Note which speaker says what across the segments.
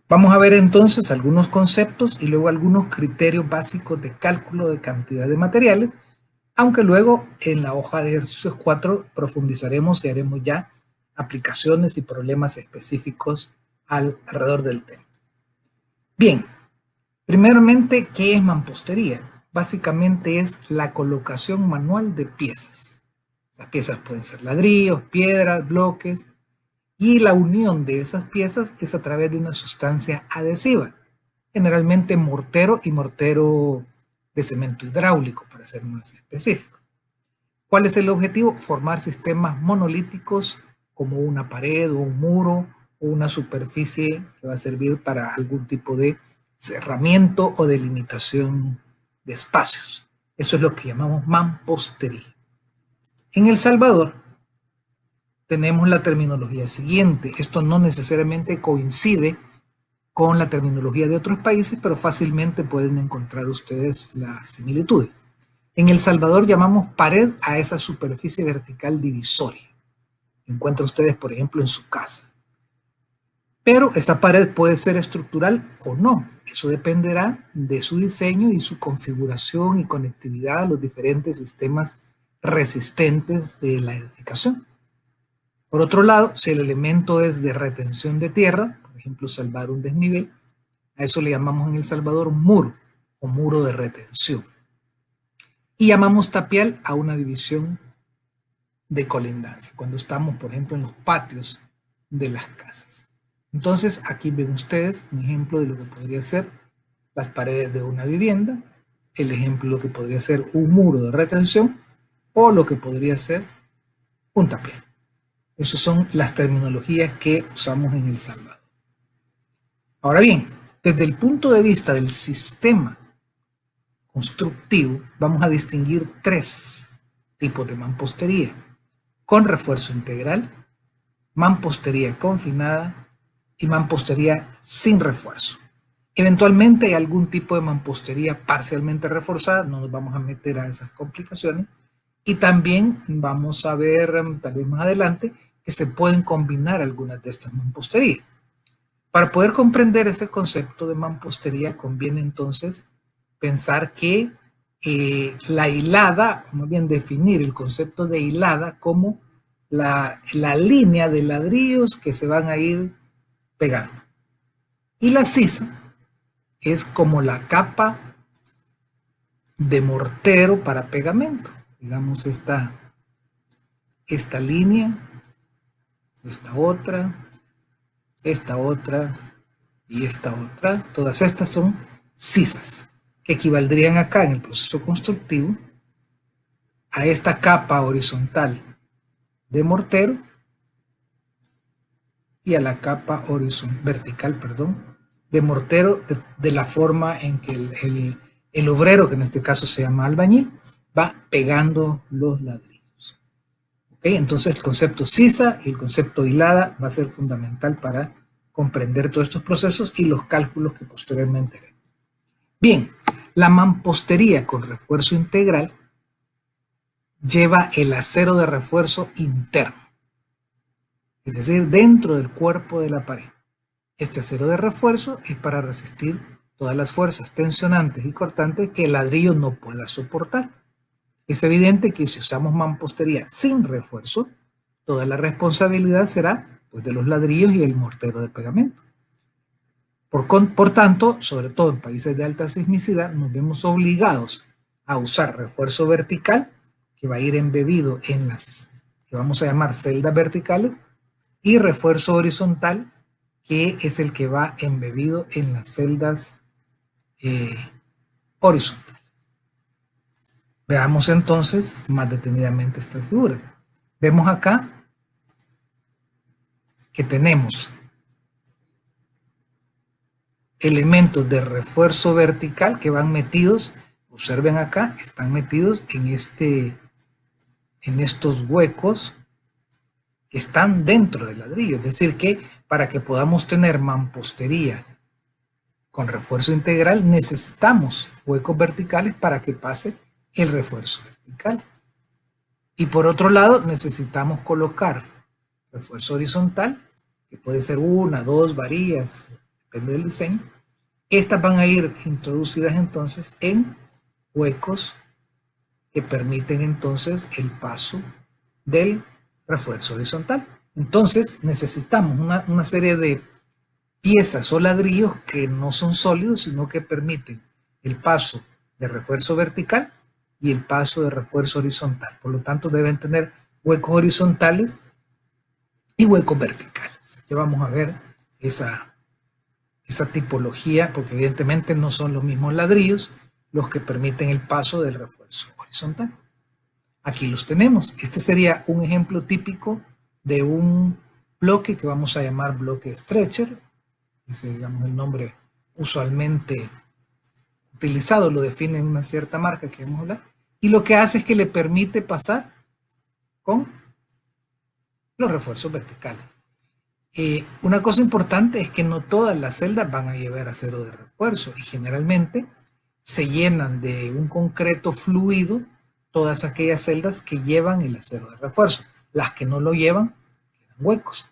Speaker 1: Vamos a ver entonces algunos conceptos y luego algunos criterios básicos de cálculo de cantidad de materiales, aunque luego en la hoja de ejercicios 4 profundizaremos y haremos ya aplicaciones y problemas específicos alrededor del tema. Bien, primeramente, ¿qué es mampostería? Básicamente es la colocación manual de piezas. Esas piezas pueden ser ladrillos, piedras, bloques, y la unión de esas piezas es a través de una sustancia adhesiva, generalmente mortero y mortero de cemento hidráulico, para ser más específico. ¿Cuál es el objetivo? Formar sistemas monolíticos como una pared o un muro o una superficie que va a servir para algún tipo de cerramiento o delimitación de espacios. Eso es lo que llamamos mampostería. En El Salvador tenemos la terminología siguiente. Esto no necesariamente coincide con la terminología de otros países, pero fácilmente pueden encontrar ustedes las similitudes. En El Salvador llamamos pared a esa superficie vertical divisoria. Encuentran ustedes, por ejemplo, en su casa. Pero esta pared puede ser estructural o no. Eso dependerá de su diseño y su configuración y conectividad a los diferentes sistemas resistentes de la edificación. Por otro lado, si el elemento es de retención de tierra, por ejemplo, salvar un desnivel, a eso le llamamos en El Salvador muro o muro de retención. Y llamamos tapial a una división de colindancia, cuando estamos, por ejemplo, en los patios de las casas. Entonces, aquí ven ustedes un ejemplo de lo que podría ser las paredes de una vivienda, el ejemplo de lo que podría ser un muro de retención o lo que podría ser un tapial. Esas son las terminologías que usamos en El Salvador. Ahora bien, desde el punto de vista del sistema constructivo, vamos a distinguir tres tipos de mampostería: con refuerzo integral, mampostería confinada y mampostería sin refuerzo. Eventualmente hay algún tipo de mampostería parcialmente reforzada, no nos vamos a meter a esas complicaciones, y también vamos a ver tal vez más adelante que se pueden combinar algunas de estas mamposterías. Para poder comprender ese concepto de mampostería conviene entonces pensar que la hilada, más bien definir el concepto de hilada como la línea de ladrillos que se van a ir pegando. Y la sisa es como la capa de mortero para pegamento. Digamos esta línea, esta otra y esta otra. Todas estas son sisas, que equivaldrían acá en el proceso constructivo a esta capa horizontal de mortero y a la capa vertical, de mortero, de la forma en que el obrero, que en este caso se llama albañil, va pegando los ladrillos. ¿Okay? Entonces el concepto sisa y el concepto hilada va a ser fundamental para comprender todos estos procesos y los cálculos que posteriormente haremos. Bien, la mampostería con refuerzo integral lleva el acero de refuerzo interno, es decir, dentro del cuerpo de la pared. Este acero de refuerzo es para resistir todas las fuerzas tensionantes y cortantes que el ladrillo no pueda soportar. Es evidente que si usamos mampostería sin refuerzo, toda la responsabilidad será pues, de los ladrillos y el mortero de pegamento. Por tanto, sobre todo en países de alta sismicidad, nos vemos obligados a usar refuerzo vertical, que va a ir embebido en las que vamos a llamar celdas verticales, y refuerzo horizontal, que es el que va embebido en las celdas horizontales. Veamos entonces más detenidamente estas figuras. Vemos acá que tenemos elementos de refuerzo vertical que van metidos, observen acá, están metidos en estos huecos que están dentro del ladrillo. Es decir que para que podamos tener mampostería con refuerzo integral necesitamos huecos verticales para que pase el refuerzo vertical. Y por otro lado necesitamos colocar refuerzo horizontal, que puede ser una, dos varillas, depende del diseño. Estas van a ir introducidas entonces en huecos que permiten entonces el paso del refuerzo horizontal. Entonces necesitamos una serie de piezas o ladrillos que no son sólidos, sino que permiten el paso de refuerzo vertical y el paso de refuerzo horizontal. Por lo tanto, deben tener huecos horizontales y huecos verticales. Ya vamos a ver esa tipología, porque evidentemente no son los mismos ladrillos los que permiten el paso del refuerzo horizontal. Aquí los tenemos. Este sería un ejemplo típico de un bloque que vamos a llamar bloque stretcher. Ese, digamos, el nombre usualmente utilizado lo define una cierta marca que vamos a hablar. Y lo que hace es que le permite pasar con los refuerzos verticales. Una cosa importante es que no todas las celdas van a llevar acero de refuerzo y generalmente se llenan de un concreto fluido todas aquellas celdas que llevan el acero de refuerzo. Las que no lo llevan quedan huecos.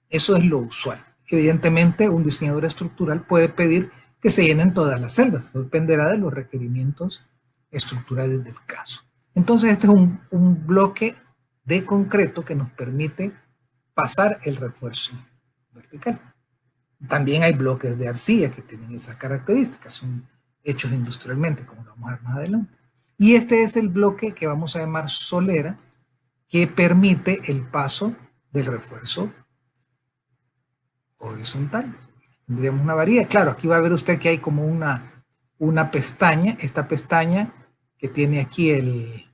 Speaker 1: Eso es lo usual. Evidentemente, un diseñador estructural puede pedir que se llenen todas las celdas. Eso dependerá de los requerimientos estructurales del caso. Entonces, este es un bloque de concreto que nos permite pasar el refuerzo vertical. También hay bloques de arcilla que tienen esas características, son hechos industrialmente, como lo vamos a ver más adelante. Y este es el bloque que vamos a llamar solera, que permite el paso del refuerzo horizontal. Tendríamos una varilla. Claro, aquí va a ver usted que hay como una pestaña. Esta pestaña que tiene aquí el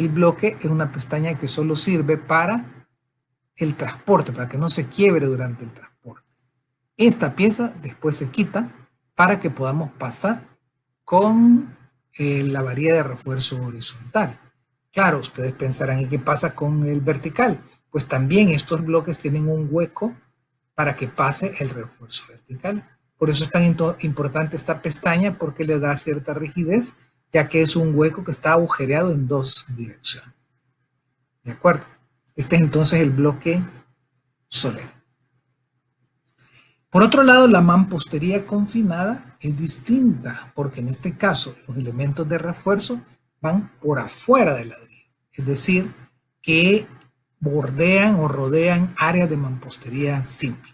Speaker 1: bloque es una pestaña que solo sirve para el transporte, para que no se quiebre durante el transporte. Esta pieza después se quita para que podamos pasar con la varilla de refuerzo horizontal. Claro, ustedes pensarán, ¿y qué pasa con el vertical? Pues también estos bloques tienen un hueco para que pase el refuerzo vertical. Por eso es tan importante esta pestaña, porque le da cierta rigidez, ya que es un hueco que está agujereado en dos direcciones. ¿De acuerdo? Este es entonces el bloque solera. Por otro lado, la mampostería confinada es distinta, porque en este caso los elementos de refuerzo van por afuera del ladrillo, es decir, que bordean o rodean áreas de mampostería simple.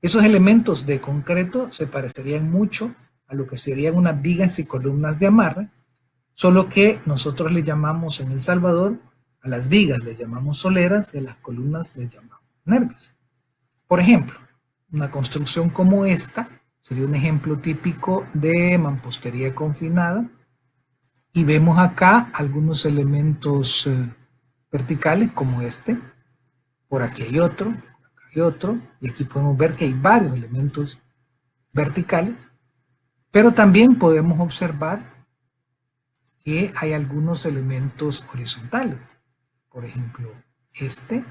Speaker 1: Esos elementos de concreto se parecerían mucho a lo que serían unas vigas y columnas de amarre, solo que nosotros le llamamos en El Salvador, a las vigas le llamamos soleras y a las columnas le llamamos nervios. Por ejemplo, una construcción como esta sería un ejemplo típico de mampostería confinada, y vemos acá algunos elementos verticales como este. Por aquí hay otro, por acá hay otro, y aquí podemos ver que hay varios elementos verticales, pero también podemos observar que hay algunos elementos horizontales. Por ejemplo, este,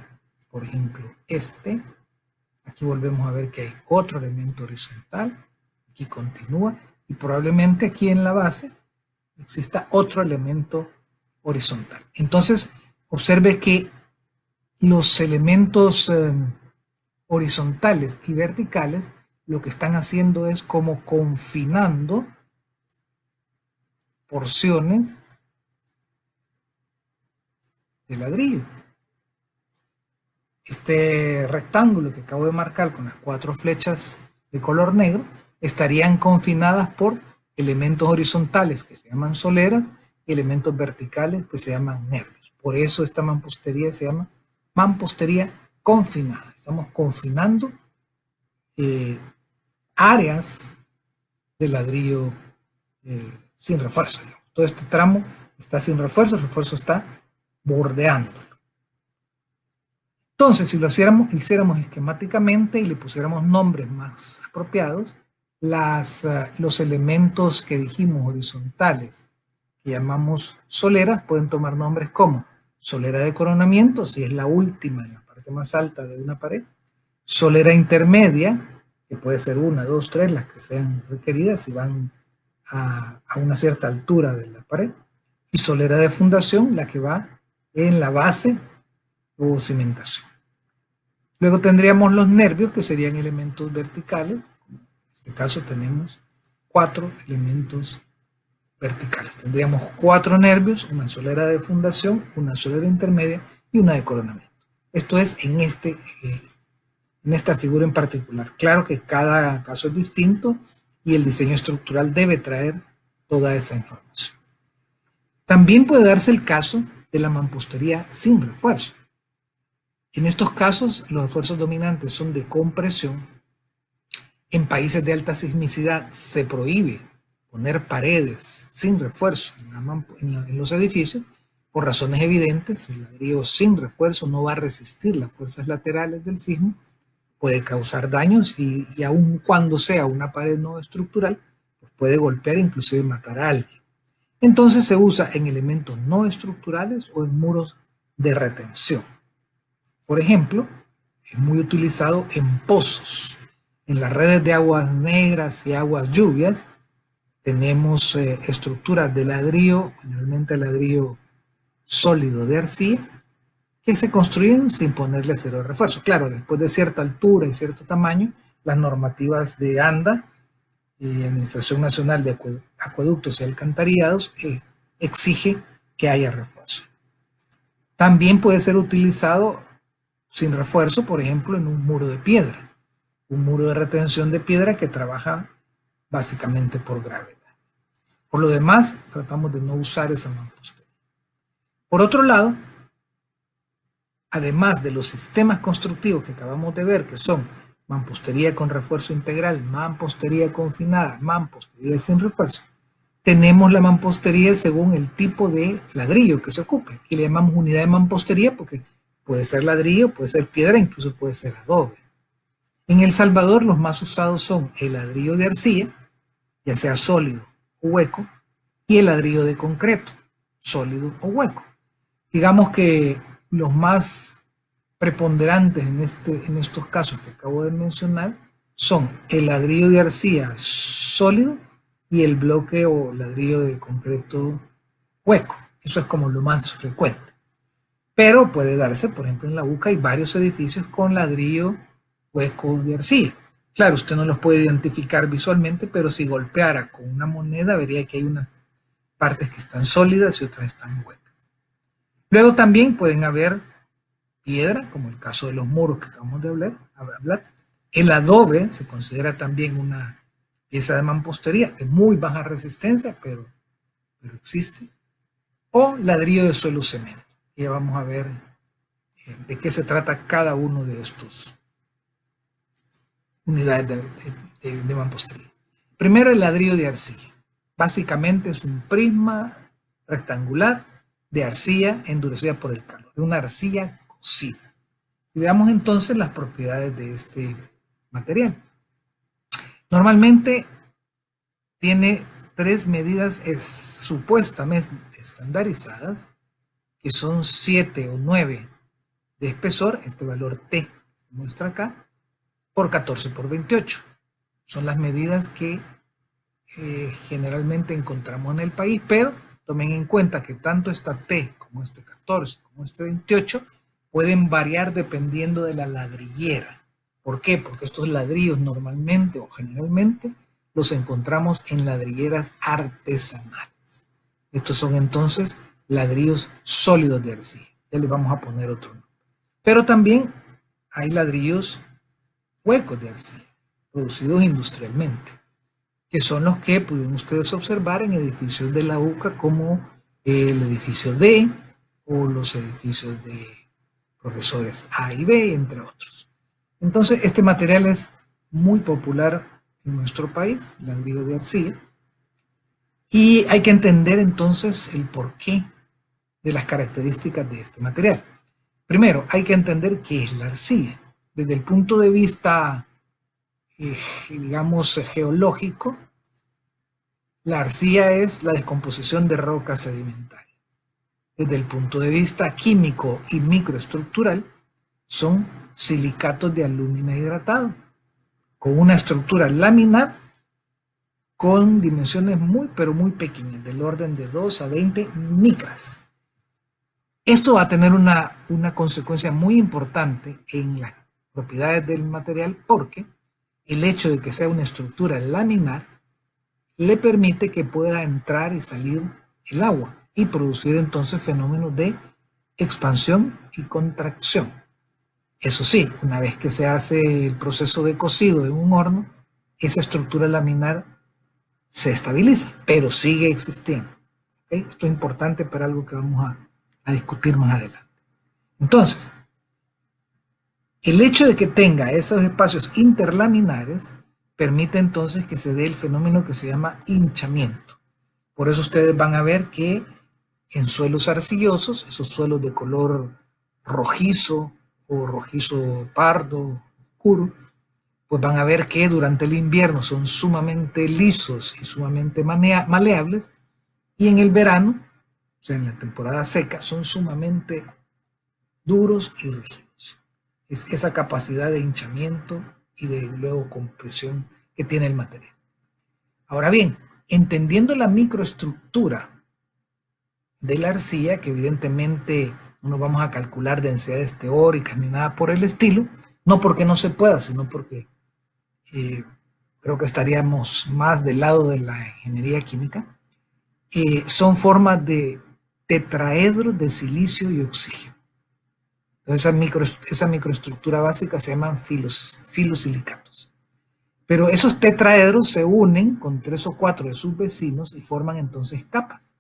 Speaker 1: por ejemplo, este. Aquí volvemos a ver que hay otro elemento horizontal, aquí continúa, y probablemente aquí en la base exista otro elemento horizontal. Entonces, observe que los elementos horizontales y verticales lo que están haciendo es como confinando porciones de ladrillo. Este rectángulo que acabo de marcar con las 4 flechas de color negro estarían confinadas por elementos horizontales que se llaman soleras y elementos verticales que se llaman nervios. Por eso esta mampostería se llama mampostería confinada. Estamos confinando áreas de ladrillo sin refuerzo. Todo este tramo está sin refuerzo, el refuerzo está bordeando. Entonces, si lo hiciéramos esquemáticamente y le pusiéramos nombres más apropiados, los elementos que dijimos horizontales, que llamamos soleras, pueden tomar nombres como solera de coronamiento, si es la última en la parte más alta de una pared, solera intermedia, que puede ser 1, 2, 3, las que sean requeridas si van a una cierta altura de la pared, y solera de fundación, la que va en la base o cimentación. Luego tendríamos los nervios, que serían elementos verticales. En este caso tenemos 4 elementos verticales. Tendríamos 4 nervios, una solera de fundación, una solera intermedia y una de coronamiento. Esto es en esta figura en particular. Claro que cada caso es distinto y el diseño estructural debe traer toda esa información. También puede darse el caso de la mampostería sin refuerzo. En estos casos, los esfuerzos dominantes son de compresión. En países de alta sismicidad se prohíbe poner paredes sin refuerzo en los edificios por razones evidentes. El ladrillo sin refuerzo no va a resistir las fuerzas laterales del sismo, puede causar daños y aun cuando sea una pared no estructural, pues puede golpear e inclusive matar a alguien. Entonces se usa en elementos no estructurales o en muros de retención. Por ejemplo, es muy utilizado en pozos. En las redes de aguas negras y aguas lluvias tenemos estructuras de ladrillo, generalmente ladrillo sólido de arcilla, que se construyen sin ponerle acero de refuerzo. Claro, después de cierta altura y cierto tamaño, las normativas de ANDA y Administración Nacional de Acueductos y Alcantarillados exige que haya refuerzo. También puede ser utilizado sin refuerzo, por ejemplo, en un muro de piedra, un muro de retención de piedra que trabaja básicamente por gravedad. Por lo demás, tratamos de no usar esa mampostería. Por otro lado, además de los sistemas constructivos que acabamos de ver, que son mampostería con refuerzo integral, mampostería confinada, mampostería sin refuerzo, tenemos la mampostería según el tipo de ladrillo que se ocupe. Aquí le llamamos unidad de mampostería porque puede ser ladrillo, puede ser piedra, incluso puede ser adobe. En El Salvador los más usados son el ladrillo de arcilla, ya sea sólido o hueco, y el ladrillo de concreto, sólido o hueco. Digamos que los más preponderantes en estos casos que acabo de mencionar son el ladrillo de arcilla sólido y el bloque o ladrillo de concreto hueco. Eso es como lo más frecuente. Pero puede darse, por ejemplo, en la UCA hay varios edificios con ladrillo hueco de arcilla. Claro, usted no los puede identificar visualmente, pero si golpeara con una moneda vería que hay unas partes que están sólidas y otras están huecas. Luego también pueden haber piedra, como el caso de los muros que acabamos de hablar. El adobe se considera también una pieza de mampostería de muy baja resistencia, pero existe. O ladrillo de suelo cemento. Ya vamos a ver de qué se trata cada uno de estos unidades de mampostería. Primero, el ladrillo de arcilla. Básicamente es un prisma rectangular de arcilla endurecida por el calor, de una arcilla cocida. Y veamos entonces las propiedades de este material. Normalmente tiene 3 medidas supuestamente estandarizadas, que son 7 o 9 de espesor, este valor T se muestra acá, por 14 por 28. Son las medidas que generalmente encontramos en el país, pero tomen en cuenta que tanto esta T como este 14 como este 28 pueden variar dependiendo de la ladrillera. ¿Por qué? Porque estos ladrillos normalmente o generalmente los encontramos en ladrilleras artesanales. Estos son entonces ladrillos sólidos de arcilla. Ya les vamos a poner otro nombre. Pero también hay ladrillos huecos de arcilla, producidos industrialmente, que son los que pueden ustedes observar en edificios de la UCA como el edificio D o los edificios de profesores A y B, entre otros. Entonces, este material es muy popular en nuestro país, ladrillo de arcilla, y hay que entender entonces el porqué de las características de este material. Primero, hay que entender qué es la arcilla. Desde el punto de vista, digamos, geológico, la arcilla es la descomposición de rocas sedimentarias. Desde el punto de vista químico y microestructural, son silicatos de alúmina hidratado, con una estructura laminar con dimensiones muy, pero muy pequeñas, del orden de 2 a 20 micras. Esto va a tener una consecuencia muy importante en la propiedades del material, porque el hecho de que sea una estructura laminar le permite que pueda entrar y salir el agua y producir entonces fenómenos de expansión y contracción. Eso sí, una vez que se hace el proceso de cocido en un horno, esa estructura laminar se estabiliza, pero sigue existiendo. ¿Okay? Esto es importante para algo que vamos a discutir más adelante. Entonces, el hecho de que tenga esos espacios interlaminares permite entonces que se dé el fenómeno que se llama hinchamiento. Por eso ustedes van a ver que en suelos arcillosos, esos suelos de color rojizo o rojizo pardo, oscuro, pues van a ver que durante el invierno son sumamente lisos y sumamente maleables, y en el verano, o sea, en la temporada seca, son sumamente duros y rígidos. Es esa capacidad de hinchamiento y de luego compresión que tiene el material. Ahora bien, entendiendo la microestructura de la arcilla, que evidentemente no nos vamos a calcular densidades teóricas ni nada por el estilo, no porque no se pueda, sino porque creo que estaríamos más del lado de la ingeniería química, son formas de tetraedros de silicio y oxígeno. Entonces esa microestructura básica se llaman filosilicatos. Pero esos tetraedros se unen con 3 o 4 de sus vecinos y forman entonces capas.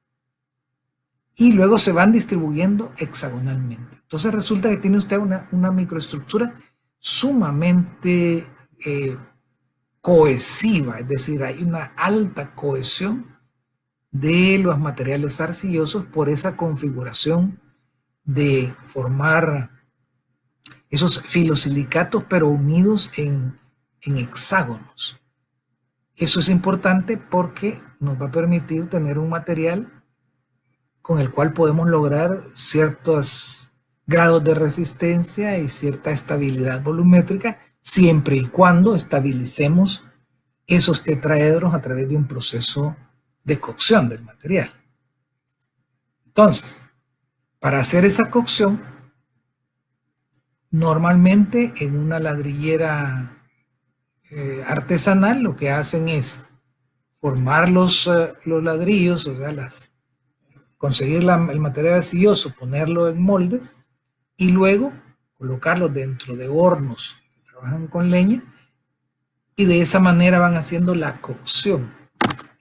Speaker 1: Y luego se van distribuyendo hexagonalmente. Entonces resulta que tiene usted una microestructura sumamente cohesiva, es decir, hay una alta cohesión de los materiales arcillosos por esa configuración de formar esos filosilicatos pero unidos en hexágonos. Eso es importante porque nos va a permitir tener un material con el cual podemos lograr ciertos grados de resistencia y cierta estabilidad volumétrica, siempre y cuando estabilicemos esos tetraedros a través de un proceso de cocción del material. Entonces, para hacer esa cocción, normalmente en una ladrillera artesanal lo que hacen es formar los ladrillos, o sea, conseguir el material arcilloso, ponerlo en moldes y luego colocarlos dentro de hornos que trabajan con leña, y de esa manera van haciendo la cocción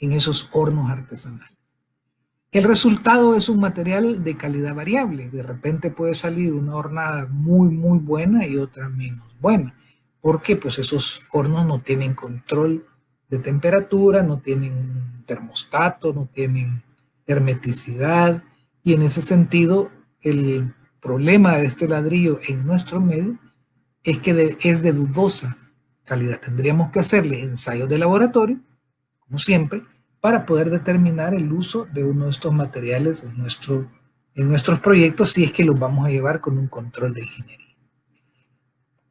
Speaker 1: en esos hornos artesanales. El resultado es un material de calidad variable. De repente puede salir una hornada muy buena y otra menos buena, porque pues esos hornos no tienen control de temperatura, no tienen termostato, no tienen hermeticidad, y en ese sentido el problema de este ladrillo en nuestro medio es que es de dudosa calidad. Tendríamos que hacerle ensayos de laboratorio, como siempre, para poder determinar el uso de uno de estos materiales en nuestros proyectos, si es que los vamos a llevar con un control de ingeniería.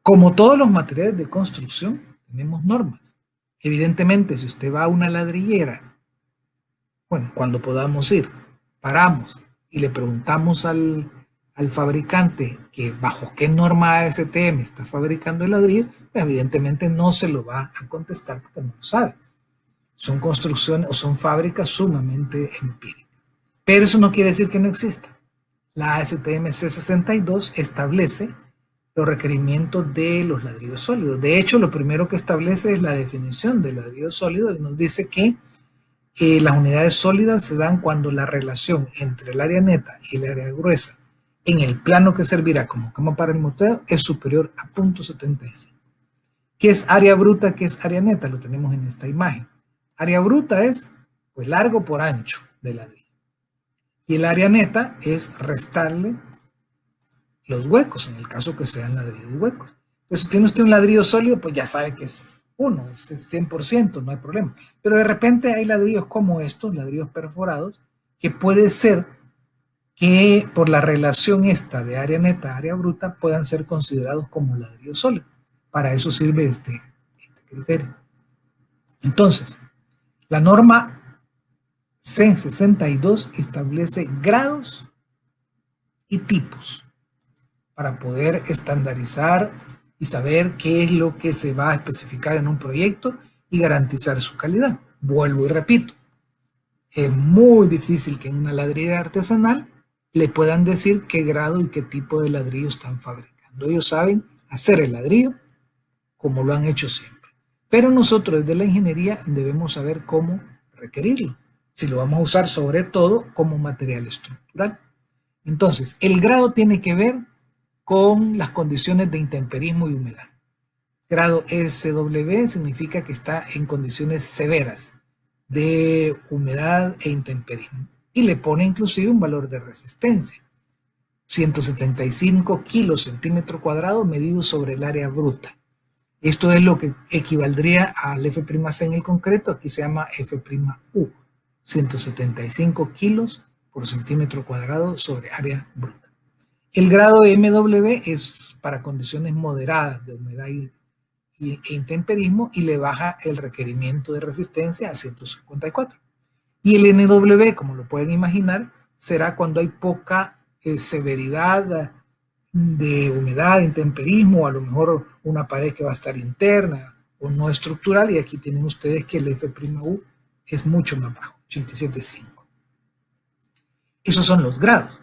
Speaker 1: Como todos los materiales de construcción, tenemos normas. Evidentemente, si usted va a una ladrillera, bueno, cuando podamos ir, paramos y le preguntamos al fabricante que bajo qué norma ASTM está fabricando el ladrillo, pues evidentemente no se lo va a contestar porque no lo sabe. Son construcciones o son fábricas sumamente empíricas. Pero eso no quiere decir que no exista. La ASTM C62 establece los requerimientos de los ladrillos sólidos. De hecho, lo primero que establece es la definición del ladrillo sólido, y nos dice que las unidades sólidas se dan cuando la relación entre el área neta y el área gruesa en el plano que servirá como cama para el monteo es superior a 0.75. ¿Qué es área bruta? ¿Qué es área neta? Lo tenemos en esta imagen. Área bruta es pues largo por ancho del ladrillo. Y el área neta es restarle los huecos, en el caso que sean ladrillos huecos. Entonces, si tiene usted un ladrillo sólido, pues ya sabe que es 1, es 100%, no hay problema. Pero de repente hay ladrillos como estos, ladrillos perforados, que puede ser que por la relación esta de área neta a área bruta puedan ser considerados como ladrillos sólidos. Para eso sirve este criterio. Entonces, la norma C62 establece grados y tipos para poder estandarizar y saber qué es lo que se va a especificar en un proyecto y garantizar su calidad. Vuelvo y repito, es muy difícil que en una ladrillera artesanal le puedan decir qué grado y qué tipo de ladrillo están fabricando. Ellos saben hacer el ladrillo como lo han hecho siempre. Pero nosotros desde la ingeniería debemos saber cómo requerirlo, si lo vamos a usar sobre todo como material estructural. Entonces, el grado tiene que ver con las condiciones de intemperismo y humedad. Grado SW significa que está en condiciones severas de humedad e intemperismo y le pone inclusive un valor de resistencia. 175 kilos centímetro cuadrado medido sobre el área bruta. Esto es lo que equivaldría al F'C en el concreto, aquí se llama F'U, 175 kilos por centímetro cuadrado sobre área bruta. El grado MW es para condiciones moderadas de humedad e intemperismo y le baja el requerimiento de resistencia a 154. Y el NW, como lo pueden imaginar, será cuando hay poca severidad de humedad, intemperismo, a lo mejor una pared que va a estar interna o no estructural, y aquí tienen ustedes que el F'U es mucho más bajo, 87.5. Esos son los grados.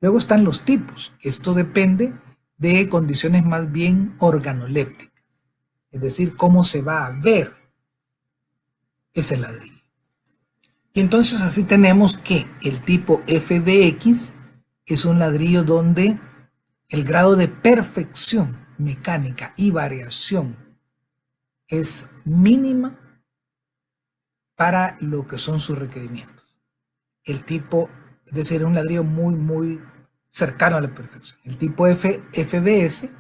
Speaker 1: Luego están los tipos. Esto depende de condiciones más bien organolépticas, es decir, cómo se va a ver ese ladrillo. Y entonces así tenemos que el tipo FBX es un ladrillo donde el grado de perfección mecánica y variación es mínima para lo que son sus requerimientos. El tipo, es decir, un ladrillo muy cercano a la perfección. El tipo FBS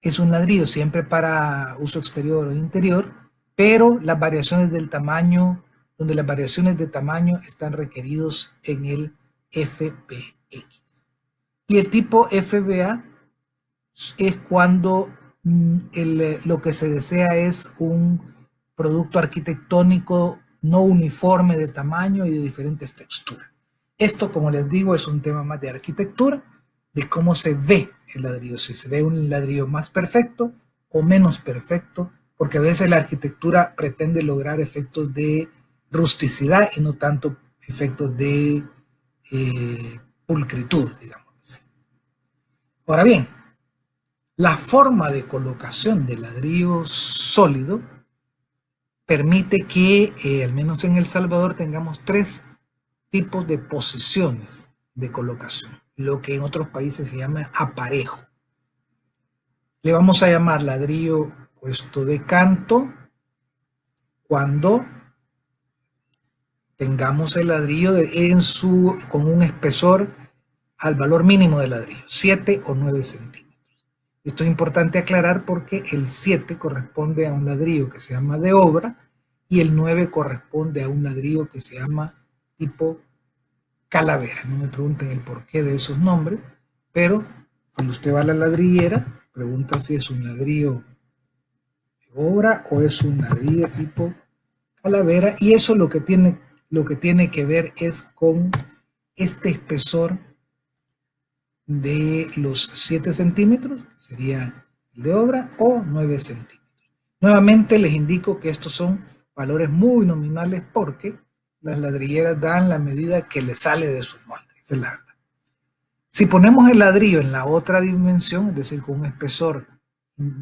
Speaker 1: es un ladrillo siempre para uso exterior o interior, pero las variaciones del tamaño, donde las variaciones de tamaño están requeridos en el FBX. Y el tipo FBA es cuando lo que se desea es un producto arquitectónico no uniforme de tamaño y de diferentes texturas. Esto, como les digo, es un tema más de arquitectura, de cómo se ve el ladrillo, si se ve un ladrillo más perfecto o menos perfecto, porque a veces la arquitectura pretende lograr efectos de rusticidad y no tanto efectos de pulcritud, digamos así. Ahora bien, la forma de colocación del ladrillo sólido permite que, al menos en El Salvador, tengamos 3 tipos de posiciones de colocación, lo que en otros países se llama aparejo. Le vamos a llamar ladrillo puesto de canto cuando tengamos el ladrillo con un espesor al valor mínimo del ladrillo, 7 o 9 centímetros. Esto es importante aclarar porque el 7 corresponde a un ladrillo que se llama de obra y el 9 corresponde a un ladrillo que se llama tipo calavera. No me pregunten el porqué de esos nombres, pero cuando usted va a la ladrillera, pregunta si es un ladrillo de obra o es un ladrillo tipo calavera, y eso lo que tiene que ver es con este espesor de los 7 centímetros, sería el de obra, o 9 centímetros. Nuevamente les indico que estos son valores muy nominales porque las ladrilleras dan la medida que les sale de su molde. Esa es la verdad. Si ponemos el ladrillo en la otra dimensión, es decir, con un espesor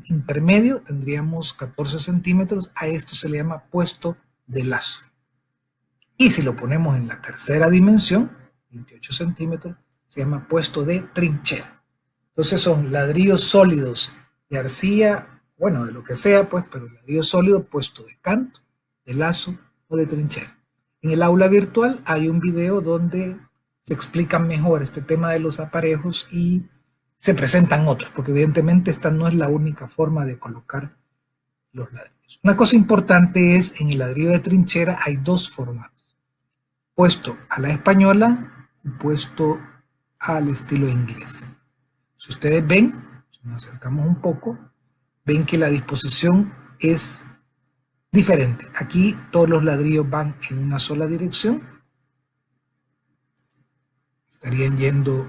Speaker 1: intermedio, tendríamos 14 centímetros. A esto se le llama puesto de lazo. Y si lo ponemos en la tercera dimensión, 28 centímetros, se llama puesto de trinchera. Entonces son ladrillos sólidos de arcilla, bueno, de lo que sea, pues, pero ladrillo sólido puesto de canto, de lazo o de trinchera. En el aula virtual hay un video donde se explica mejor este tema de los aparejos y se presentan otros, porque evidentemente esta no es la única forma de colocar los ladrillos. Una cosa importante es, en el ladrillo de trinchera hay 2 formatos, puesto a la española y puesto al estilo inglés. Si ustedes ven, si nos acercamos un poco, ven que la disposición es diferente. Aquí todos los ladrillos van en una sola dirección. Estarían yendo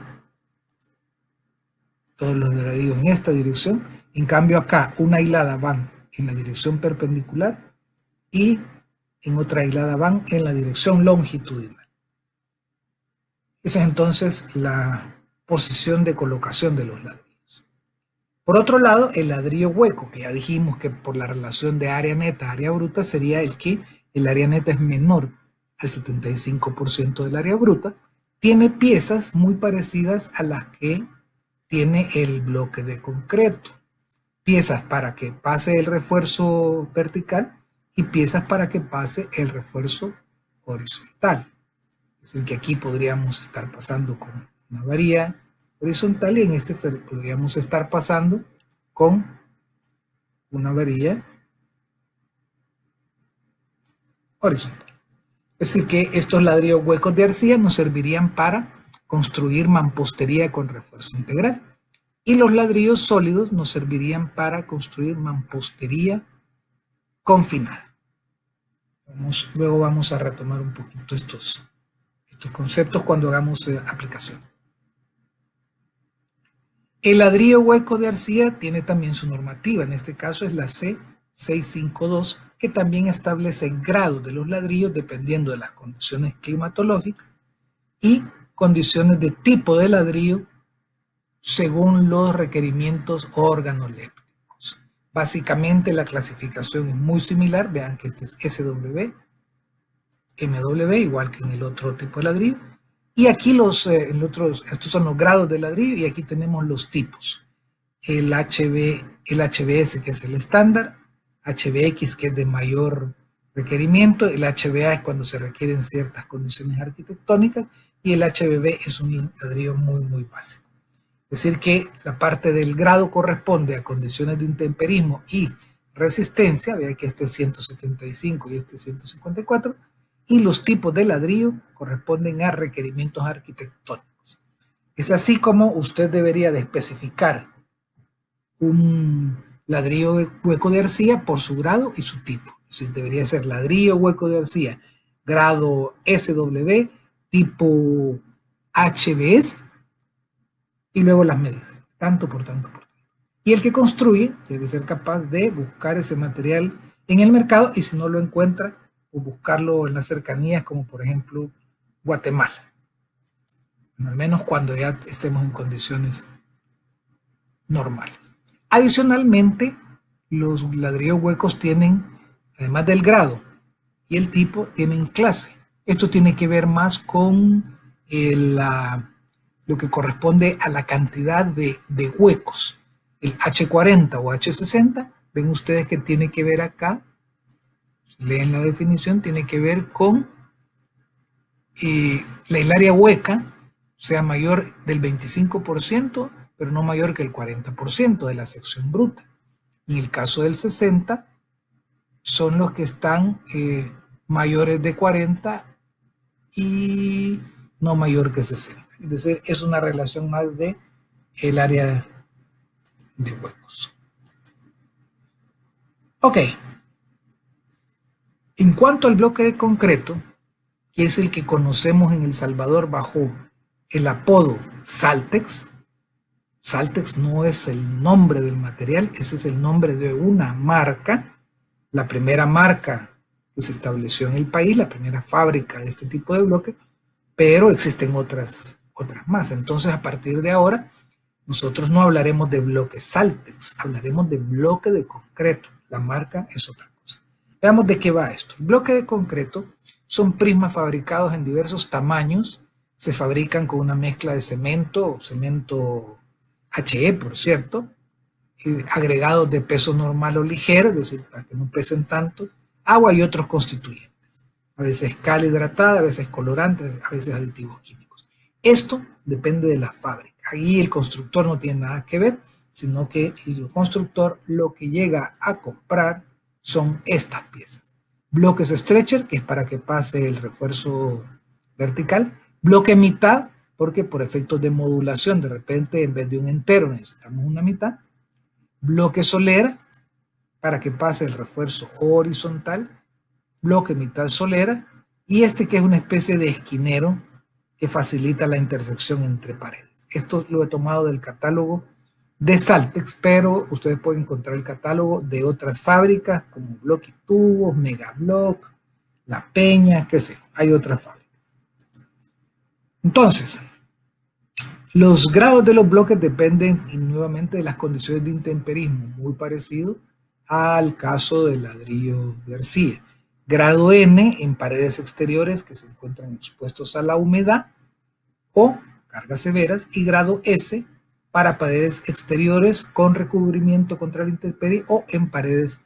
Speaker 1: todos los ladrillos en esta dirección. En cambio acá una hilada van en la dirección perpendicular y en otra hilada van en la dirección longitudinal. Esa es entonces la posición de colocación de los ladrillos. Por otro lado, el ladrillo hueco, que ya dijimos que por la relación de área neta a área bruta sería el que el área neta es menor al 75% del área bruta, tiene piezas muy parecidas a las que tiene el bloque de concreto. Piezas para que pase el refuerzo vertical y piezas para que pase el refuerzo horizontal. Es decir, que aquí podríamos estar pasando con una varilla horizontal y en este podríamos estar pasando con una varilla horizontal. Es decir, que estos ladrillos huecos de arcilla nos servirían para construir mampostería con refuerzo integral. Y los ladrillos sólidos nos servirían para construir mampostería confinada. Luego vamos a retomar un poquito estos conceptos cuando hagamos aplicaciones. El ladrillo hueco de arcilla tiene también su normativa, en este caso es la C652, que también establece grados de los ladrillos dependiendo de las condiciones climatológicas y condiciones de tipo de ladrillo según los requerimientos organolépticos. Básicamente la clasificación es muy similar, vean que este es SW, MW, igual que en el otro tipo de ladrillo. Y aquí estos son los grados de ladrillo y aquí tenemos los tipos. El HBS, que es el estándar, HBX, que es de mayor requerimiento, el HBA es cuando se requieren ciertas condiciones arquitectónicas y el HBB es un ladrillo muy, muy básico. Es decir que la parte del grado corresponde a condiciones de intemperismo y resistencia, vea que este es 175 y este es 154, y los tipos de ladrillo corresponden a requerimientos arquitectónicos. Es así como usted debería de especificar un ladrillo hueco de arcilla por su grado y su tipo. Es decir, debería ser ladrillo hueco de arcilla, grado SW, tipo HBS, y luego las medidas, tanto por tanto por tanto. Y el que construye debe ser capaz de buscar ese material en el mercado y si no lo encuentra, o buscarlo en las cercanías, como por ejemplo Guatemala. Al menos cuando ya estemos en condiciones normales. Adicionalmente, los ladrillos huecos tienen, además del grado y el tipo, tienen clase. Esto tiene que ver más con lo que corresponde a la cantidad de huecos. El H40 o H60, ven ustedes que tiene que ver acá, si leen la definición, tiene que ver con el área hueca sea mayor del 25%, pero no mayor que el 40% de la sección bruta. Y en el caso del 60, son los que están mayores de 40 y no mayor que 60. Es decir, es una relación más de el área de huecos. Ok. En cuanto al bloque de concreto, que es el que conocemos en El Salvador bajo el apodo Saltex. Saltex no es el nombre del material, ese es el nombre de una marca, la primera marca que se estableció en el país, la primera fábrica de este tipo de bloque, pero existen otras más. Entonces, a partir de ahora, nosotros no hablaremos de bloque Saltex, hablaremos de bloque de concreto. La marca es otra cosa. Veamos de qué va esto. El bloque de concreto son prismas fabricados en diversos tamaños, se fabrican con una mezcla de cemento HE, por cierto, agregados de peso normal o ligero, es decir, para que no pesen tanto, agua y otros constituyentes. A veces cal hidratada, a veces colorantes, a veces aditivos químicos. Esto depende de la fábrica. Ahí el constructor no tiene nada que ver, sino que el constructor lo que llega a comprar son estas piezas. Bloques stretcher, que es para que pase el refuerzo vertical. Bloque mitad, porque por efectos de modulación, de repente en vez de un entero necesitamos una mitad. Bloque solera, para que pase el refuerzo horizontal. Bloque mitad solera. Y este que es una especie de esquinero que facilita la intersección entre paredes. Esto lo he tomado del catálogo de Saltex, pero ustedes pueden encontrar el catálogo de otras fábricas como Block y Tubos, Megablock, La Peña, qué sé, hay otras fábricas. Entonces, los grados de los bloques dependen nuevamente de las condiciones de intemperismo, muy parecido al caso del ladrillo de arcilla. Grado N en paredes exteriores que se encuentran expuestos a la humedad o cargas severas, y grado S para paredes exteriores con recubrimiento contra la intemperie o en paredes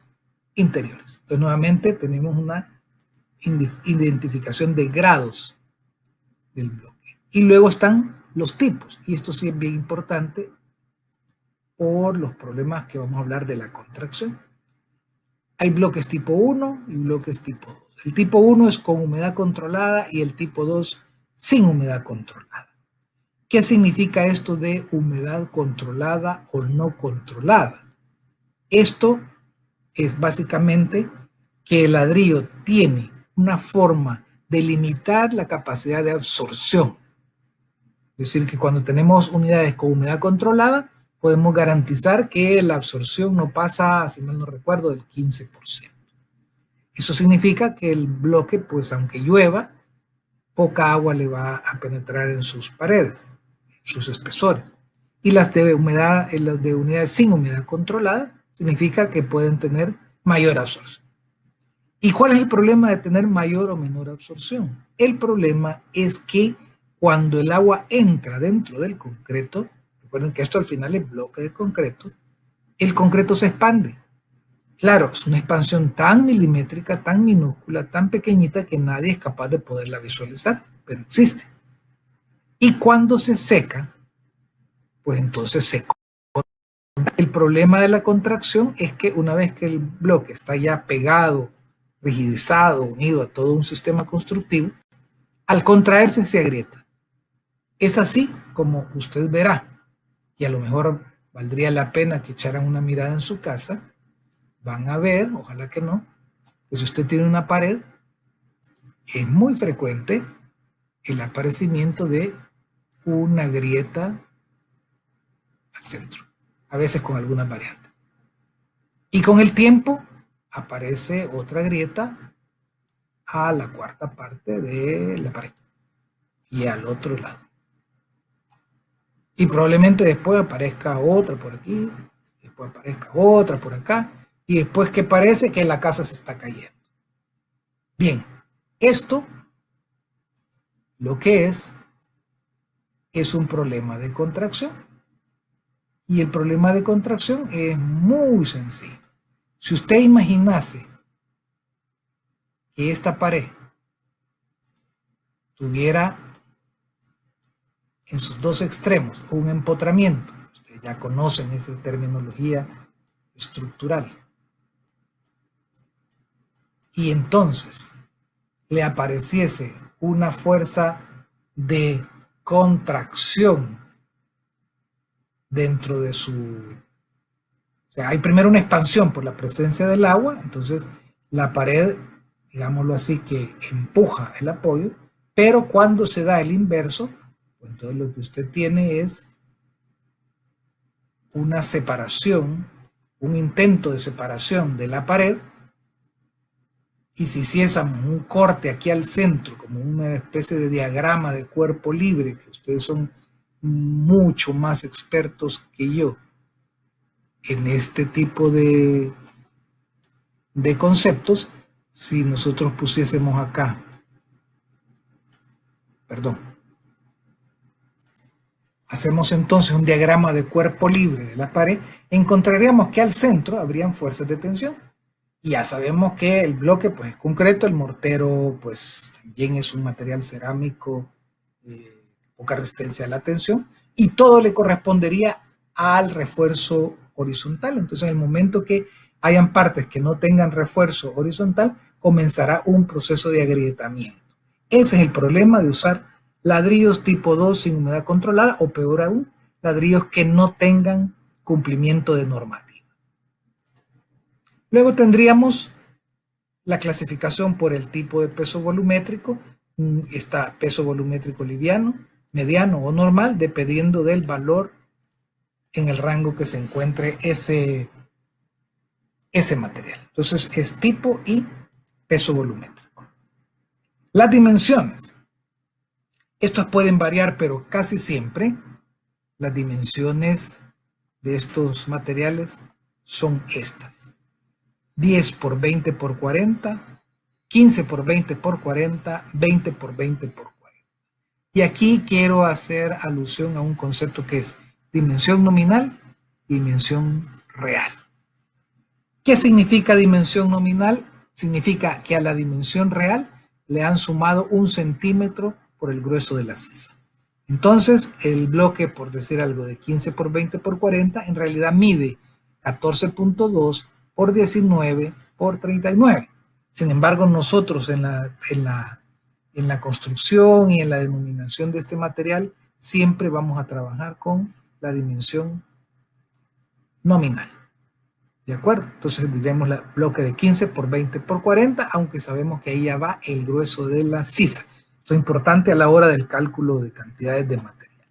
Speaker 1: interiores. Entonces nuevamente tenemos una identificación de grados del bloque. Y luego están los tipos, y esto sí es bien importante por los problemas que vamos a hablar de la contracción. Hay bloques tipo 1 y bloques tipo 2. El tipo 1 es con humedad controlada y el tipo 2 sin humedad controlada. ¿Qué significa esto de humedad controlada o no controlada? Esto es básicamente que el ladrillo tiene una forma de limitar la capacidad de absorción. Es decir, que cuando tenemos unidades con humedad controlada, podemos garantizar que la absorción no pasa, si mal no recuerdo, del 15%. Eso significa que el bloque, pues aunque llueva, poca agua le va a penetrar en sus paredes, en sus espesores. Y las de unidades sin humedad controlada significa que pueden tener mayor absorción. ¿Y cuál es el problema de tener mayor o menor absorción? El problema es que cuando el agua entra dentro del concreto, recuerden que esto al final es bloque de concreto, el concreto se expande. Claro, es una expansión tan milimétrica, tan minúscula, tan pequeñita que nadie es capaz de poderla visualizar, pero existe. Y cuando se seca, pues entonces se contrae. El problema de la contracción es que una vez que el bloque está ya pegado, rigidizado, unido a todo un sistema constructivo, al contraerse se agrieta. Es así como usted verá, y a lo mejor valdría la pena que echaran una mirada en su casa, van a ver, ojalá que no, que si usted tiene una pared, es muy frecuente el aparecimiento de una grieta al centro, a veces con algunas variantes. Y con el tiempo aparece otra grieta a la cuarta parte de la pared y al otro lado. Y probablemente después aparezca otra por aquí, después aparezca otra por acá, y después que parece que la casa se está cayendo. Bien, esto lo que es un problema de contracción. Y el problema de contracción es muy sencillo. Si usted imaginase que esta pared tuviera en sus dos extremos un empotramiento, ustedes ya conocen esa terminología estructural, y entonces le apareciese una fuerza de contracción dentro de su... O sea, hay primero una expansión por la presencia del agua, entonces la pared, digámoslo así, que empuja el apoyo, pero cuando se da el inverso, pues entonces lo que usted tiene es una separación, un intento de separación de la pared, y si hiciésemos un corte aquí al centro, como una especie de diagrama de cuerpo libre, que ustedes son mucho más expertos que yo en este tipo de conceptos, si nosotros pusiésemos acá, hacemos entonces un diagrama de cuerpo libre de la pared, encontraríamos que al centro habrían fuerzas de tensión. Y ya sabemos que el bloque pues es concreto, el mortero pues también es un material cerámico, poca resistencia a la tensión, y todo le correspondería al refuerzo horizontal. Entonces en el momento que hayan partes que no tengan refuerzo horizontal, comenzará un proceso de agrietamiento. Ese es el problema de usar ladrillos tipo 2 sin humedad controlada, o peor aún, ladrillos que no tengan cumplimiento de normativa. Luego tendríamos la clasificación por el tipo de peso volumétrico. Está peso volumétrico liviano, mediano o normal, dependiendo del valor en el rango que se encuentre ese material. Entonces es tipo y peso volumétrico. Las dimensiones. Estas pueden variar, pero casi siempre las dimensiones de estos materiales son estas. 10 por 20 por 40, 15 por 20 por 40, 20 por 20 por 40. Y aquí quiero hacer alusión a un concepto que es dimensión nominal y dimensión real. ¿Qué significa dimensión nominal? Significa que a la dimensión real le han sumado 1 centímetro por el grueso de la sisa. Entonces, el bloque, por decir algo, de 15 por 20 por 40, en realidad mide 14.2 por 19 por 39. Sin embargo, nosotros en la construcción y en la denominación de este material, siempre vamos a trabajar con la dimensión nominal. ¿De acuerdo? Entonces diremos el bloque de 15 por 20 por 40, aunque sabemos que ahí ya va el grueso de la sisa. Esto es importante a la hora del cálculo de cantidades de material.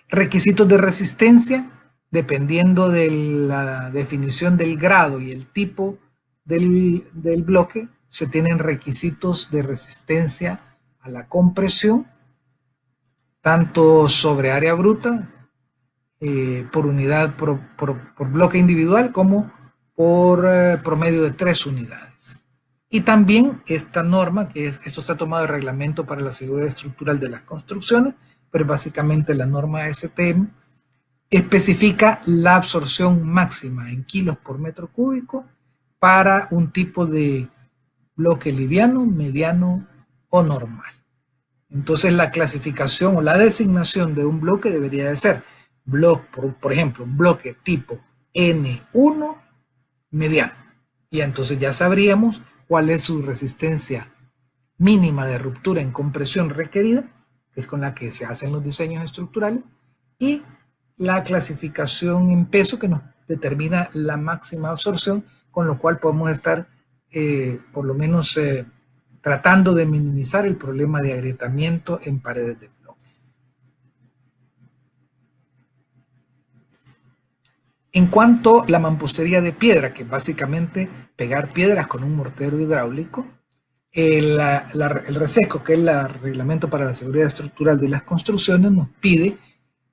Speaker 1: Requisitos de resistencia, dependiendo de la definición del grado y el tipo del bloque, se tienen requisitos de resistencia a la compresión, tanto sobre área bruta, por unidad, por bloque individual, como por promedio de 3 unidades. Y también esta norma, esto está tomado del Reglamento para la Seguridad Estructural de las Construcciones, pero básicamente la norma STM, especifica la absorción máxima en kilos por metro cúbico para un tipo de bloque liviano, mediano o normal. Entonces la clasificación o la designación de un bloque debería de ser por ejemplo, un bloque tipo N1 mediano. Y entonces ya sabríamos cuál es su resistencia mínima de ruptura en compresión requerida, que es con la que se hacen los diseños estructurales, y la clasificación en peso que nos determina la máxima absorción, con lo cual podemos estar por lo menos tratando de minimizar el problema de agrietamiento en paredes de bloque. En cuanto a la mampostería de piedra, que es básicamente pegar piedras con un mortero hidráulico, el RESESCO, que es el Reglamento para la Seguridad Estructural de las Construcciones, nos pide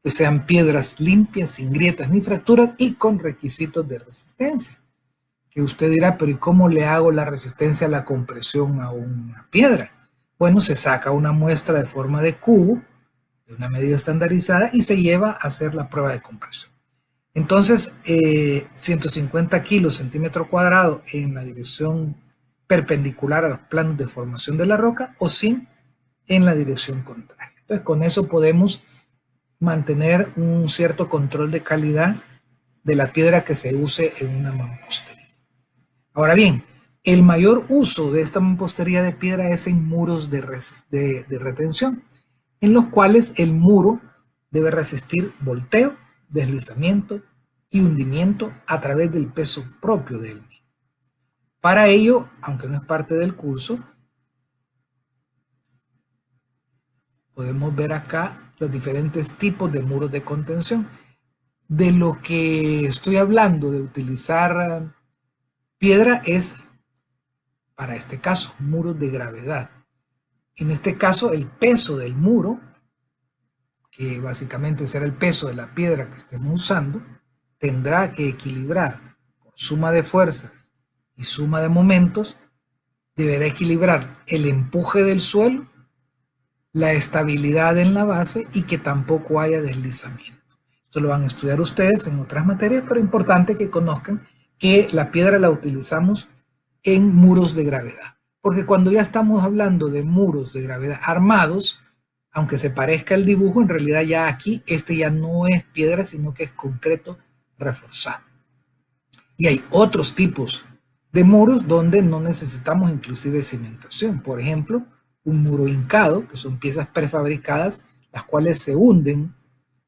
Speaker 1: que sean piedras limpias, sin grietas ni fracturas y con requisitos de resistencia. Que usted dirá, pero ¿y cómo le hago la resistencia a la compresión a una piedra? Bueno, se saca una muestra de forma de cubo, de una medida estandarizada, y se lleva a hacer la prueba de compresión. Entonces, 150 kilos centímetro cuadrado en la dirección perpendicular a los planos de formación de la roca o 100 en la dirección contraria. Entonces, con eso podemos mantener un cierto control de calidad de la piedra que se use en una mampostería. Ahora bien, el mayor uso de esta mampostería de piedra es en muros de retención, en los cuales el muro debe resistir volteo, deslizamiento y hundimiento a través del peso propio del mismo. Para ello, aunque no es parte del curso, podemos ver acá los diferentes tipos de muros de contención. De lo que estoy hablando de utilizar piedra es, para este caso, muros de gravedad. En este caso, el peso del muro, que básicamente será el peso de la piedra que estemos usando, tendrá que equilibrar por suma de fuerzas y suma de momentos, deberá equilibrar el empuje del suelo, la estabilidad en la base y que tampoco haya deslizamiento. Esto lo van a estudiar ustedes en otras materias, pero es importante que conozcan que la piedra la utilizamos en muros de gravedad. Porque cuando ya estamos hablando de muros de gravedad armados, aunque se parezca el dibujo, en realidad ya aquí este ya no es piedra, sino que es concreto reforzado. Y hay otros tipos de muros donde no necesitamos inclusive cimentación. Por ejemplo, un muro hincado, que son piezas prefabricadas, las cuales se hunden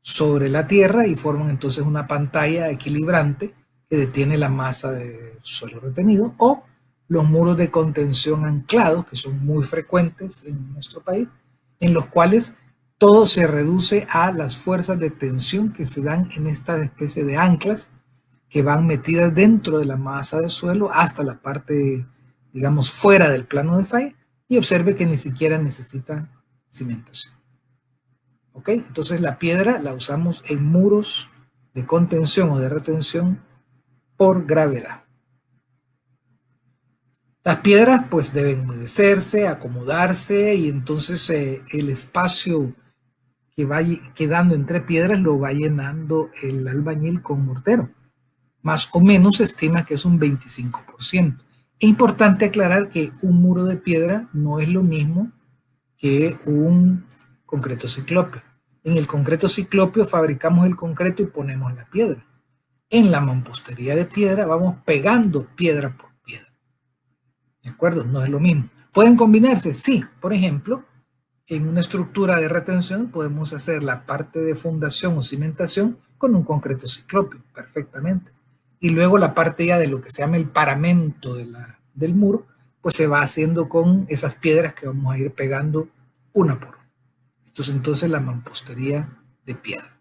Speaker 1: sobre la tierra y forman entonces una pantalla equilibrante que detiene la masa de suelo retenido, o los muros de contención anclados, que son muy frecuentes en nuestro país, en los cuales todo se reduce a las fuerzas de tensión que se dan en esta especie de anclas que van metidas dentro de la masa del suelo hasta la parte, digamos, fuera del plano de falla, y observe que ni siquiera necesita cimentación. ¿Ok? Entonces la piedra la usamos en muros de contención o de retención por gravedad. Las piedras pues deben humedecerse, acomodarse, y entonces el espacio que va quedando entre piedras lo va llenando el albañil con mortero. Más o menos se estima que es un 25%. Es importante aclarar que un muro de piedra no es lo mismo que un concreto ciclópeo. En el concreto ciclópeo fabricamos el concreto y ponemos la piedra. En la mampostería de piedra vamos pegando piedra por piedra. ¿De acuerdo? No es lo mismo. ¿Pueden combinarse? Sí. Por ejemplo, en una estructura de retención podemos hacer la parte de fundación o cimentación con un concreto ciclópeo, perfectamente. Y luego la parte ya de lo que se llama el paramento del muro, pues se va haciendo con esas piedras que vamos a ir pegando una por una. Esto es entonces la mampostería de piedra.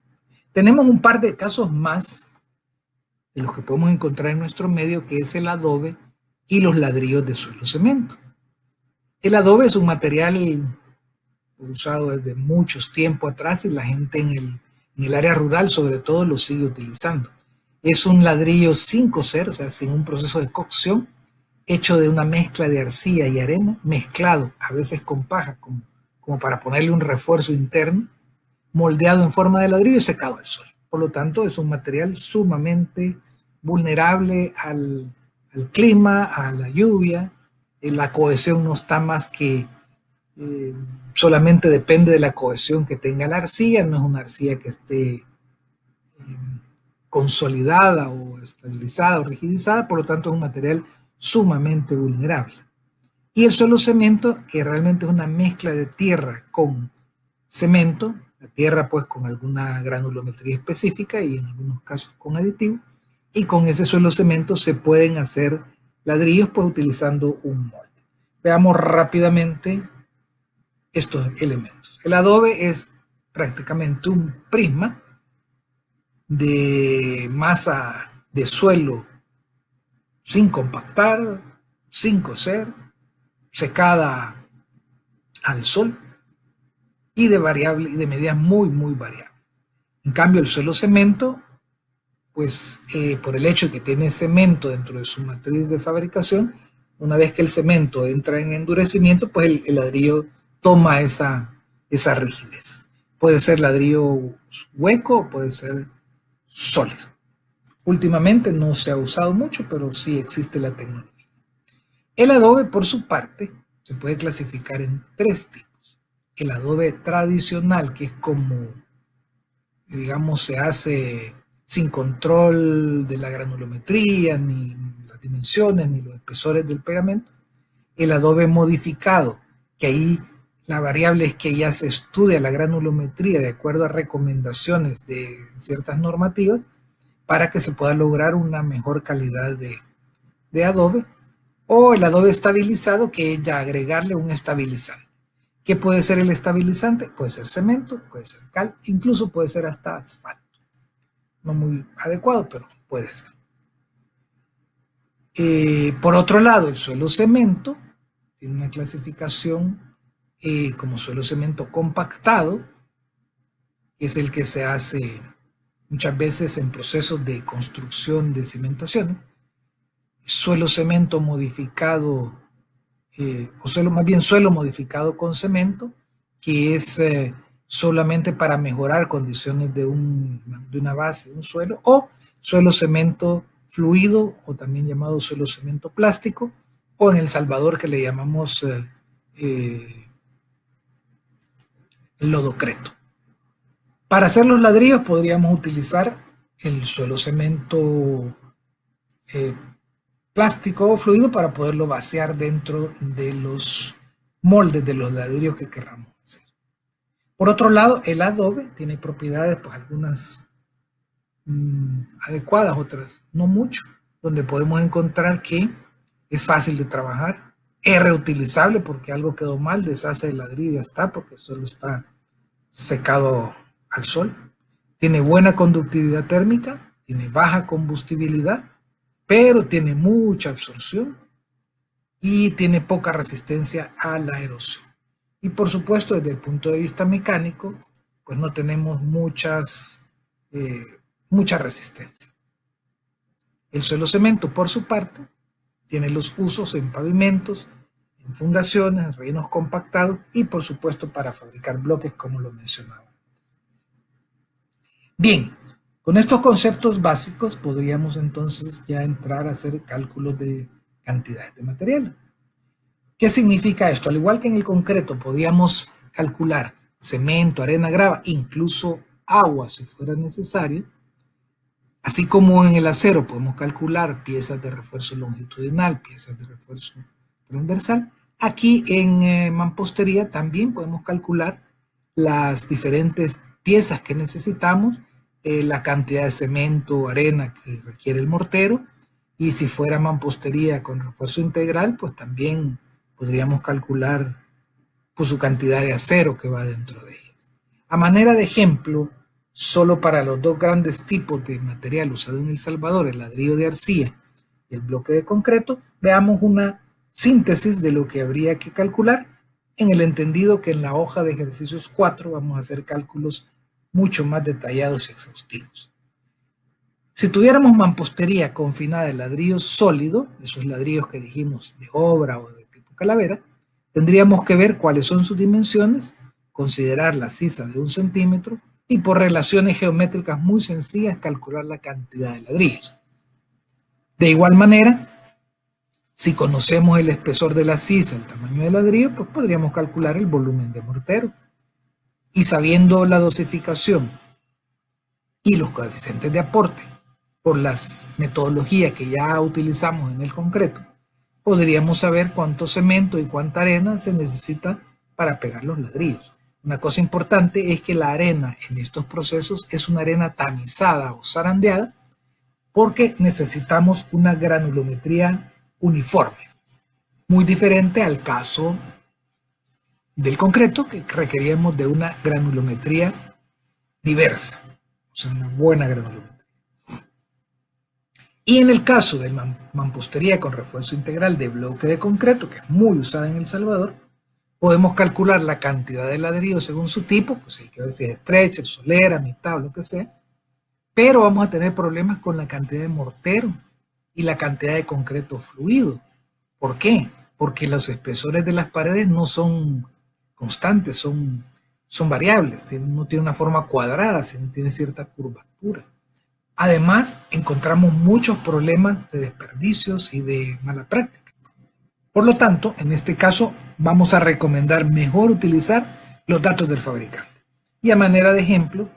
Speaker 1: Tenemos un par de casos más de los que podemos encontrar en nuestro medio, que es el adobe y los ladrillos de suelo cemento. El adobe es un material usado desde muchos tiempos atrás, y la gente en el área rural sobre todo lo sigue utilizando. Es un ladrillo sin cocer, o sea, sin un proceso de cocción, hecho de una mezcla de arcilla y arena, mezclado a veces con paja, como para ponerle un refuerzo interno, moldeado en forma de ladrillo y secado al sol. Por lo tanto, es un material sumamente vulnerable al clima, a la lluvia. La cohesión no está más que solamente depende de la cohesión que tenga la arcilla, no es una arcilla que esté consolidada o estabilizada o rigidizada, por lo tanto es un material sumamente vulnerable. Y el suelo cemento, que realmente es una mezcla de tierra con cemento, la tierra pues con alguna granulometría específica y en algunos casos con aditivo, y con ese suelo cemento se pueden hacer ladrillos pues utilizando un molde. Veamos rápidamente estos elementos. El adobe es prácticamente un prisma de masa de suelo sin compactar, sin cocer, secada al sol y de medidas muy, muy variables. En cambio, el suelo cemento, pues por el hecho de que tiene cemento dentro de su matriz de fabricación, una vez que el cemento entra en endurecimiento, pues el ladrillo toma esa rigidez. Puede ser ladrillo hueco, puede ser sólido. Últimamente no se ha usado mucho, pero sí existe la tecnología. El adobe, por su parte, se puede clasificar en tres tipos. El adobe tradicional, que es como, digamos, se hace sin control de la granulometría, ni las dimensiones, ni los espesores del pegamento. El adobe modificado, que ahí la variable es que ya se estudia la granulometría de acuerdo a recomendaciones de ciertas normativas para que se pueda lograr una mejor calidad de adobe. O el adobe estabilizado, que es ya agregarle un estabilizante. ¿Qué puede ser el estabilizante? Puede ser cemento, puede ser cal, incluso puede ser hasta asfalto. No muy adecuado, pero puede ser. Por otro lado, el suelo cemento tiene una clasificación como suelo cemento compactado, que es el que se hace muchas veces en procesos de construcción de cimentaciones. Suelo cemento modificado, más bien suelo modificado con cemento, que es solamente para mejorar condiciones de una base, de un suelo, o suelo cemento fluido, o también llamado suelo cemento plástico, o en El Salvador que le llamamos el lodocreto. Para hacer los ladrillos podríamos utilizar el suelo cemento plástico o fluido para poderlo vaciar dentro de los moldes de los ladrillos que queramos hacer. Por otro lado, el adobe tiene propiedades, pues algunas adecuadas, otras no mucho, donde podemos encontrar que es fácil de trabajar, es reutilizable porque algo quedó mal, deshace el ladrillo y ya está, porque solo está secado al sol, tiene buena conductividad térmica, tiene baja combustibilidad, pero tiene mucha absorción y tiene poca resistencia a la erosión. Y por supuesto, desde el punto de vista mecánico, pues no tenemos mucha resistencia. El suelo cemento, por su parte, tiene los usos en pavimentos, en fundaciones, en rellenos compactados y por supuesto para fabricar bloques, como lo mencionaba. Bien, con estos conceptos básicos podríamos entonces ya entrar a hacer cálculos de cantidades de material. ¿Qué significa esto? Al igual que en el concreto podíamos calcular cemento, arena, grava, incluso agua si fuera necesario, así como en el acero podemos calcular piezas de refuerzo longitudinal, piezas de refuerzo transversal, aquí en mampostería también podemos calcular las diferentes piezas que necesitamos, la cantidad de cemento o arena que requiere el mortero, y si fuera mampostería con refuerzo integral, pues también podríamos calcular pues, su cantidad de acero que va dentro de ellas. A manera de ejemplo, solo para los dos grandes tipos de material usado en El Salvador, el ladrillo de arcilla y el bloque de concreto, veamos una síntesis de lo que habría que calcular, en el entendido que en la hoja de ejercicios 4 vamos a hacer cálculos mucho más detallados y exhaustivos. Si tuviéramos mampostería confinada de ladrillo sólido, esos ladrillos que dijimos de obra o de tipo calavera, tendríamos que ver cuáles son sus dimensiones, considerar la sisa de 1 centímetro y por relaciones geométricas muy sencillas calcular la cantidad de ladrillos. De igual manera, si conocemos el espesor de la sisa, el tamaño del ladrillo, pues podríamos calcular el volumen de mortero. Y sabiendo la dosificación y los coeficientes de aporte por las metodologías que ya utilizamos en el concreto, podríamos saber cuánto cemento y cuánta arena se necesita para pegar los ladrillos. Una cosa importante es que la arena en estos procesos es una arena tamizada o zarandeada porque necesitamos una granulometría uniforme, muy diferente al caso del concreto, que requeríamos de una granulometría diversa, o sea, una buena granulometría. Y en el caso de mampostería con refuerzo integral de bloque de concreto, que es muy usada en El Salvador, podemos calcular la cantidad de ladrillo según su tipo, pues hay que ver si es estrecha, solera, mitad o lo que sea, pero vamos a tener problemas con la cantidad de mortero y la cantidad de concreto fluido. ¿Por qué? Porque los espesores de las paredes no son constantes, son variables, no tiene una forma cuadrada, sino tiene cierta curvatura. Además, encontramos muchos problemas de desperdicios y de mala práctica. Por lo tanto, en este caso, vamos a recomendar mejor utilizar los datos del fabricante. Y a manera de ejemplo,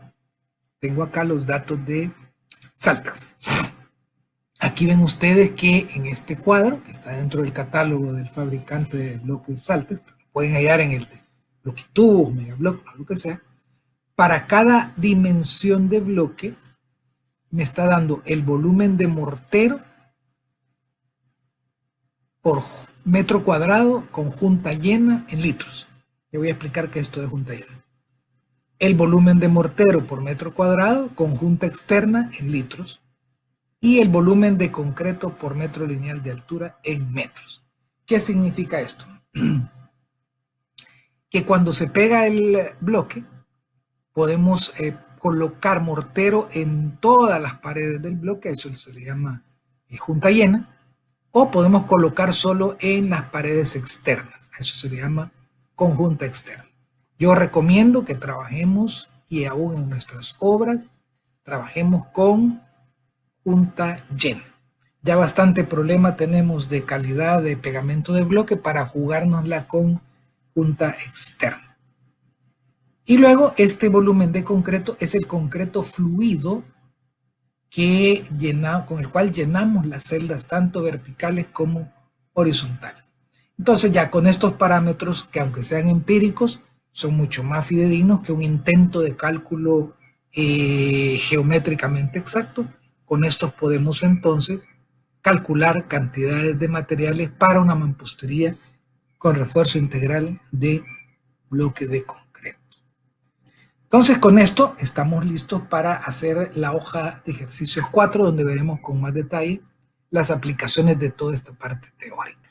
Speaker 1: tengo acá los datos de Saltex. Aquí ven ustedes que en este cuadro, que está dentro del catálogo del fabricante de bloques Saltex, pueden hallar en el de bloquitubos, megablock, lo que sea, para cada dimensión de bloque, me está dando el volumen de mortero por metro cuadrado con junta llena en litros. Le voy a explicar qué es esto de junta llena. El volumen de mortero por metro cuadrado con junta externa en litros y el volumen de concreto por metro lineal de altura en metros. ¿Qué significa esto? Que cuando se pega el bloque podemos colocar mortero en todas las paredes del bloque, eso se le llama junta llena, o podemos colocar solo en las paredes externas, eso se le llama conjunta externa. Yo recomiendo que trabajemos, y aún en nuestras obras, trabajemos con junta llena. Ya bastante problema tenemos de calidad de pegamento de bloque para jugárnosla con junta externa. Y luego este volumen de concreto es el concreto fluido con el cual llenamos las celdas tanto verticales como horizontales. Entonces ya con estos parámetros, que aunque sean empíricos, son mucho más fidedignos que un intento de cálculo geométricamente exacto, con estos podemos entonces calcular cantidades de materiales para una mampostería con refuerzo integral de bloque de concreto. Entonces, con esto estamos listos para hacer la hoja de ejercicios 4, donde veremos con más detalle las aplicaciones de toda esta parte teórica.